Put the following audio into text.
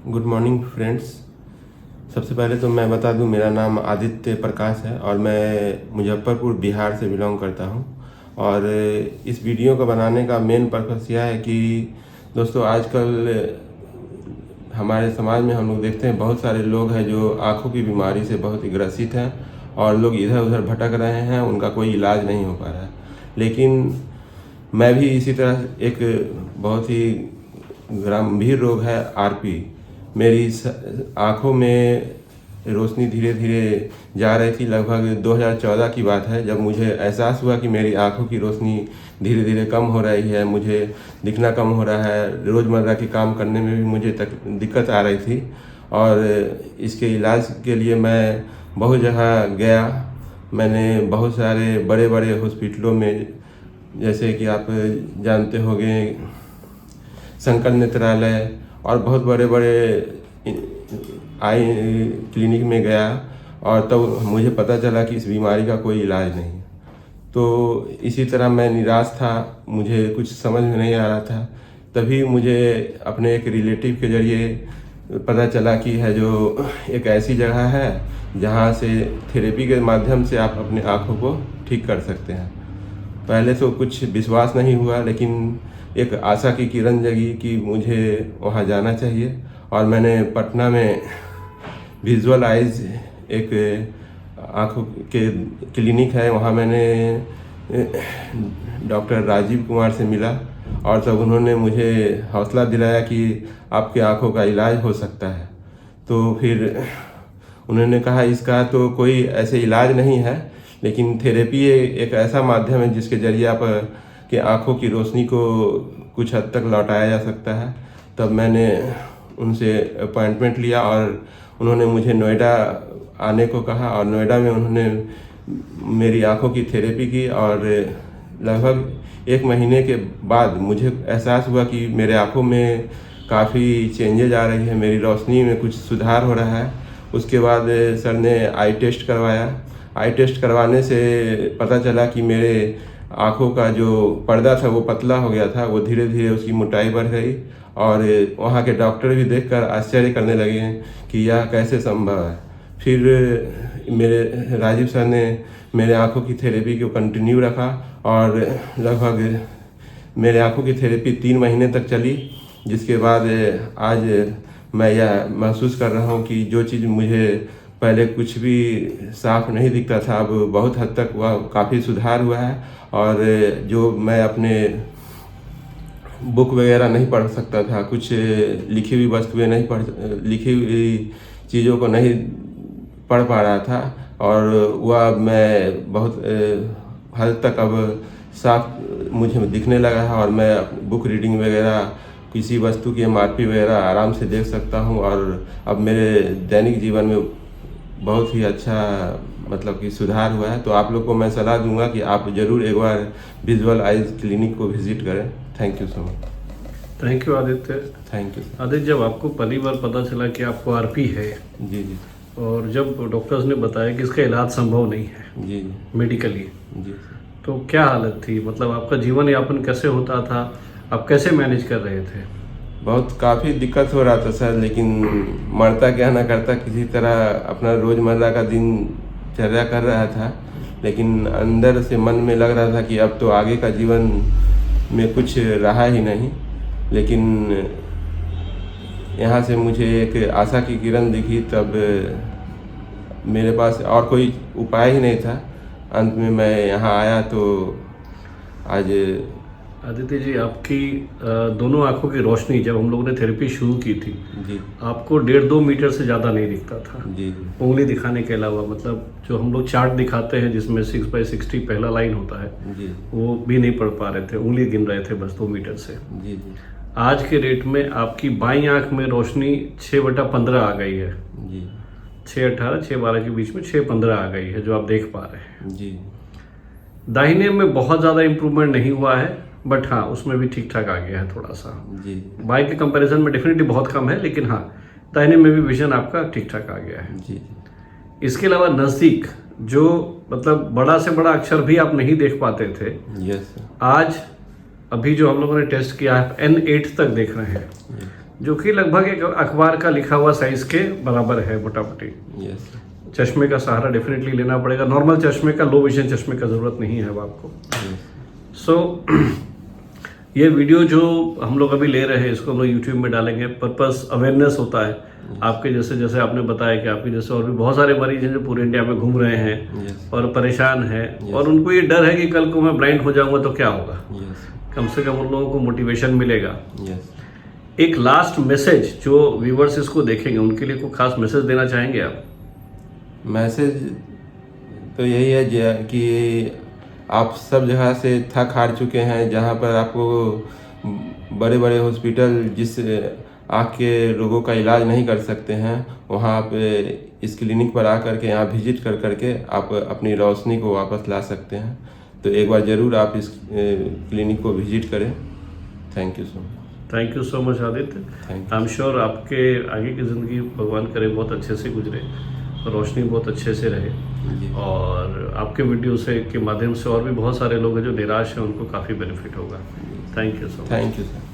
Good morning friends. सबसे पहले तो मैं बता दूं, मेरा नाम आदित्य प्रकाश है और मैं मुजफ्फरपुर बिहार से बिलोंग करता हूं। और इस वीडियो को बनाने का मेन पर्पस यह है कि दोस्तों, आजकल हमारे समाज में हम लोग देखते हैं बहुत सारे लोग हैं जो आँखों की बीमारी से बहुत ही ग्रसित हैं और लोग इधर उधर भटक रहे हैं, उनका कोई इलाज नहीं हो पा रहा है। लेकिन मैं भी इसी तरह एक बहुत ही गंभीर रोग है आरपी। मेरी आँखों में रोशनी धीरे धीरे जा रही थी। लगभग 2014 की बात है, जब मुझे एहसास हुआ कि मेरी आँखों की रोशनी धीरे धीरे कम हो रही है, मुझे दिखना कम हो रहा है, रोज़मर्रा के काम करने में भी मुझे दिक्कत आ रही थी। और इसके इलाज के लिए मैं बहुत जगह गया। मैंने बहुत सारे बड़े बड़े हॉस्पिटलों में, जैसे कि आप जानते होंगे शंकर नेत्रालय और बहुत बड़े बड़े आई क्लिनिक में गया, और तब तो मुझे पता चला कि इस बीमारी का कोई इलाज नहीं। तो इसी तरह मैं निराश था, मुझे कुछ समझ में नहीं आ रहा था। तभी मुझे अपने एक रिलेटिव के ज़रिए पता चला कि है जो एक ऐसी जगह है जहाँ से थेरेपी के माध्यम से आप अपने आँखों को ठीक कर सकते हैं। पहले तो कुछ विश्वास नहीं हुआ, लेकिन एक आशा की किरण जगी कि मुझे वहाँ जाना चाहिए। और मैंने पटना में विजुअल आइज एक आँखों के क्लिनिक है, वहाँ मैंने डॉक्टर राजीव कुमार से मिला और तब उन्होंने मुझे हौसला दिलाया कि आपके आँखों का इलाज हो सकता है। तो फिर उन्होंने कहा इसका तो कोई ऐसे इलाज नहीं है, लेकिन थेरेपी एक ऐसा माध्यम है जिसके ज़रिए आप के आँखों की रोशनी को कुछ हद तक लौटाया जा सकता है। तब मैंने उनसे अपॉइंटमेंट लिया और उन्होंने मुझे नोएडा आने को कहा, और नोएडा में उन्होंने मेरी आँखों की थेरेपी की। और लगभग 1 महीने के बाद मुझे एहसास हुआ कि मेरे आँखों में काफ़ी चेंजेज आ रही है, मेरी रोशनी में कुछ सुधार हो रहा है। उसके बाद सर ने आई टेस्ट करवाया। आई टेस्ट करवाने से पता चला कि मेरे आँखों का जो पर्दा था वो पतला हो गया था, वो धीरे धीरे उसकी मोटाई बढ़ गई। और वहाँ के डॉक्टर भी देखकर आश्चर्य करने लगे हैं कि यह कैसे संभव है। फिर मेरे राजीव सर ने मेरे आँखों की थेरेपी को कंटिन्यू रखा और लगभग मेरे आँखों की थेरेपी 3 महीने तक चली, जिसके बाद आज मैं यह महसूस कर रहा हूँ कि जो चीज़ मुझे पहले कुछ भी साफ नहीं दिखता था, अब बहुत हद तक वह काफ़ी सुधार हुआ है। और जो मैं अपने बुक वगैरह नहीं पढ़ सकता था, कुछ लिखी हुई वस्तुएं नहीं लिखी हुई चीज़ों को नहीं पढ़ पा रहा था, और वह मैं बहुत हद तक अब साफ मुझे दिखने लगा है। और मैं बुक रीडिंग वगैरह, किसी वस्तु की एमआरपी वगैरह आराम से देख सकता हूँ। और अब मेरे दैनिक जीवन में बहुत ही अच्छा मतलब कि सुधार हुआ है। तो आप लोग को मैं सलाह दूंगा कि आप ज़रूर एक बार विजुअल आइज क्लिनिक को विजिट करें। Thank you so much. Thank you Aditya. Thank you sir. Aditya, जब आपको पहली बार पता चला कि आपको आरपी है, जी जी, और जब डॉक्टर्स ने बताया कि इसका इलाज संभव नहीं है जी जी, मेडिकली, जी तो क्या हालत थी? मतलब आपका जीवन यापन कैसे होता था? आप कैसे मैनेज कर रहे थे? बहुत काफ़ी दिक्कत हो रहा था सर, लेकिन मरता क्या ना करता, किसी तरह अपना रोज़मर्रा का दिनचर्या कर रहा था। लेकिन अंदर से मन में लग रहा था कि अब तो आगे का जीवन में कुछ रहा ही नहीं। लेकिन यहाँ से मुझे एक आशा की किरण दिखी, तब मेरे पास और कोई उपाय ही नहीं था। अंत में मैं यहाँ आया तो आज। आदित्य जी, आपकी दोनों आंखों की रोशनी जब हम लोगों ने थेरेपी शुरू की थी, जी आपको 1.5-2 मीटर से ज़्यादा नहीं दिखता था। जी उंगली दिखाने के अलावा, मतलब जो हम लोग चार्ट दिखाते हैं जिसमें 6x60 पहला लाइन होता है, जी वो भी नहीं पढ़ पा रहे थे, उंगली गिन रहे थे बस 2 मीटर से। जी जी आज के डेट में आपकी बाईं आंख में रोशनी 6/15 आ गई है। जी 6/18, 6/12 के बीच में 6/15 आ गई है, जो आप देख पा रहे हैं। जी दाहिने में बहुत ज़्यादा इम्प्रूवमेंट नहीं हुआ है, बट हाँ, उसमें भी ठीक ठाक आ गया है थोड़ा सा। जी बाएं के कंपैरिजन में डेफिनेटली बहुत कम है, लेकिन हाँ, दाहिने में भी विजन आपका ठीक ठाक आ गया है। जी इसके अलावा नज़दीक जो मतलब बड़ा से बड़ा अक्षर भी आप नहीं देख पाते थे, यस सर। आज अभी जो हम लोगों ने टेस्ट किया है N8 तक देख रहे हैं। जो कि लगभग एक अखबार का लिखा हुआ साइज के बराबर है मोटामोटी। यस चश्मे का सहारा डेफिनेटली लेना पड़ेगा, नॉर्मल चश्मे का, लो विजन चश्मे का ज़रूरत नहीं है अब आपको। सो ये वीडियो जो हम लोग अभी ले रहे हैं इसको हम लोग यूट्यूब में डालेंगे। पर्पस अवेयरनेस होता है आपके जैसे, जैसे आपने बताया कि आपके जैसे और भी बहुत सारे मरीज हैं जो पूरे इंडिया में घूम रहे हैं और परेशान हैं और उनको ये डर है कि कल को मैं ब्लाइंड हो जाऊंगा तो क्या होगा। कम से कम उन लोगों को मोटिवेशन मिलेगा। एक लास्ट मैसेज जो व्यूवर्स इसको देखेंगे उनके लिए कोई खास मैसेज देना चाहेंगे आप? मैसेज तो यही है कि आप सब जगह से थक हार चुके हैं, जहाँ पर आपको बड़े बड़े हॉस्पिटल जिस आँख के रोगों का इलाज नहीं कर सकते हैं, वहाँ आप इस क्लिनिक पर आकर के यहाँ विजिट कर करके आप अपनी रोशनी को वापस ला सकते हैं। तो एक बार ज़रूर आप इस क्लिनिक को विजिट करें। Thank you so much. Thank you so much Aditya. I am sure आपके आगे की ज़िंदगी भगवान करे बहुत अच्छे से गुजरे, रोशनी बहुत अच्छे से रहे और आपके वीडियो से के माध्यम से और भी बहुत सारे लोग हैं जो निराश हैं उनको काफ़ी बेनिफिट होगा। Thank you so much. Thank you sir.